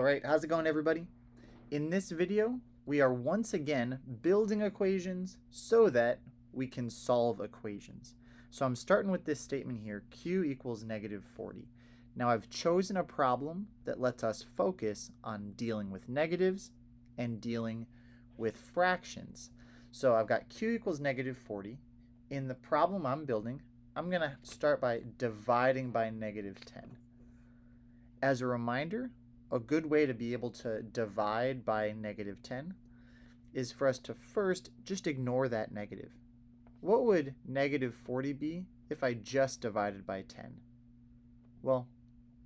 Alright, how's it going, everybody? In this video, we are once again building equations so that we can solve equations. So I'm starting with this statement here, q equals negative 40. Now I've chosen a problem that lets us focus on dealing with negatives and dealing with fractions. So I've got q equals negative 40. In the problem I'm building, I'm going to start by dividing by negative 10. As a reminder, a good way to be able to divide by negative 10 is for us to first just ignore that negative. What would negative 40 be if I just divided by 10? Well,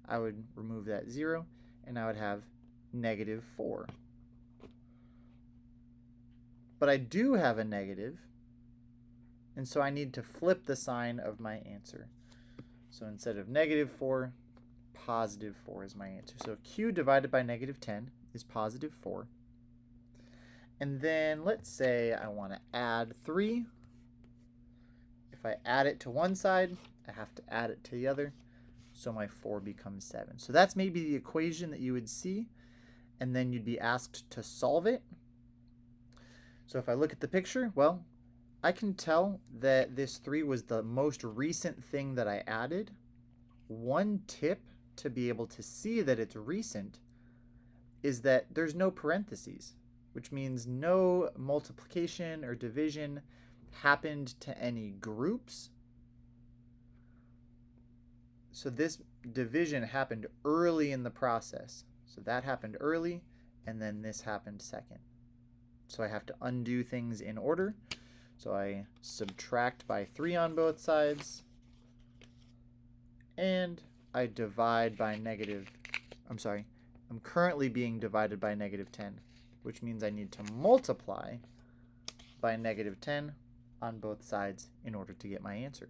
I would remove that 0 and I would have negative 4. But I do have a negative, and so I need to flip the sign of my answer. So instead of negative 4, positive 4 is my answer. So q divided by negative 10 is positive 4. And then let's say I want to add 3. If I add it to one side, I have to add it to the other. So my 4 becomes 7. So that's maybe the equation that you would see, and then you'd be asked to solve it. So if I look at the picture, well, I can tell that this 3 was the most recent thing that I added. One tip to be able to see that it's recent is that there's no parentheses, which means no multiplication or division happened to any groups. So this division happened early in the process. So that happened early, and then this happened second. So I have to undo things in order. So I subtract by 3 on both sides, and I divide by I'm currently being divided by negative 10, which means I need to multiply by negative 10 on both sides in order to get my answer.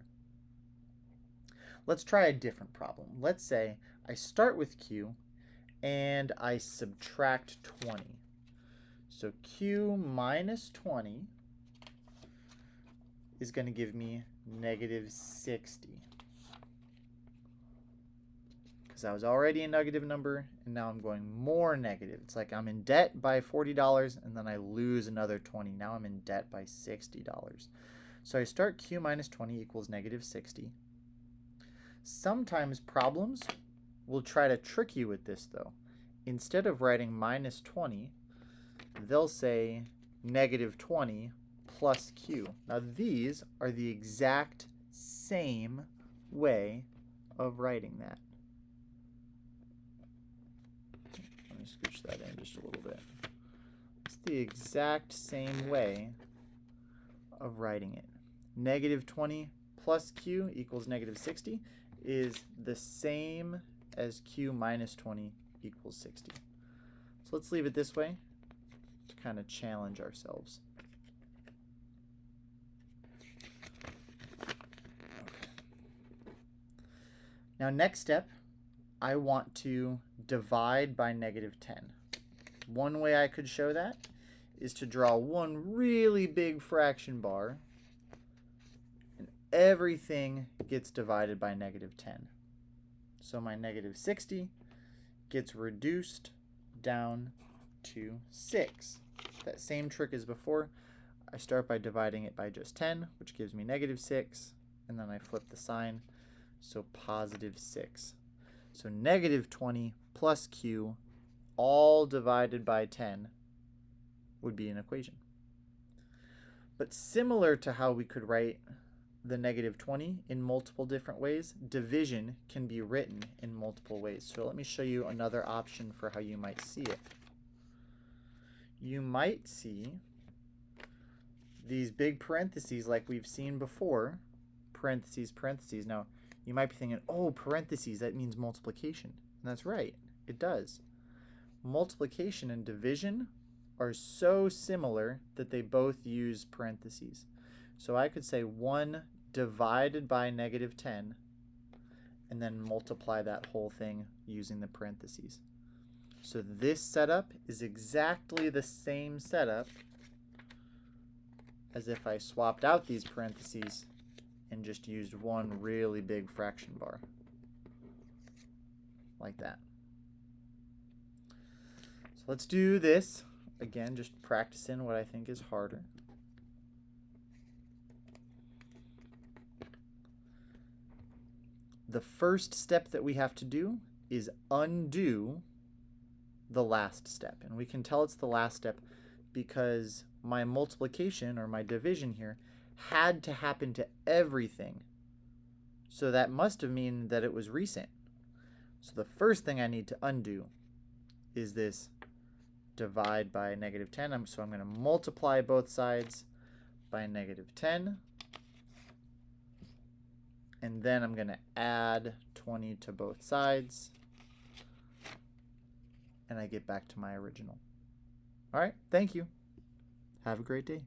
Let's try a different problem. Let's say I start with q and I subtract 20. So q minus 20 is going to give me negative 60. Because I was already a negative number, and now I'm going more negative. It's like I'm in debt by $40, and then I lose another 20. Now I'm in debt by $60. So I start q minus 20 equals negative 60. Sometimes problems will try to trick you with this, though. Instead of writing minus 20, they'll say negative 20 plus q. Now these are the exact same way of writing that. Let me scooch that in just a little bit. It's the exact same way of writing it. Negative 20 plus q equals negative 60 is the same as q minus 20 equals 60. So let's leave it this way to kind of challenge ourselves. Now next step, I want to divide by negative 10. One way I could show that is to draw one really big fraction bar, and everything gets divided by negative 10. So my negative 60 gets reduced down to 6. That same trick as before. I start by dividing it by just 10, which gives me negative 6, and then I flip the sign. So positive 6. So negative 20 plus q, all divided by 10, would be an equation. But similar to how we could write the negative 20 in multiple different ways, division can be written in multiple ways. So let me show you another option for how you might see it. You might see these big parentheses like we've seen before, parentheses, parentheses. Now, you might be thinking, oh, parentheses, that means multiplication. And that's right, it does. Multiplication and division are so similar that they both use parentheses. So I could say 1 divided by negative 10, and then multiply that whole thing using the parentheses. So this setup is exactly the same setup as if I swapped out these parentheses and just used one really big fraction bar, like that. let's do this. Again, just practicing what I think is harder. The first step that we have to do is undo the last step. And we can tell it's the last step because my multiplication or my division here had to happen to everything. So that must have meant that it was recent. So the first thing I need to undo is this divide by negative 10. So I'm going to multiply both sides by negative 10. And then I'm going to add 20 to both sides. And I get back to my original. All right, thank you. Have a great day.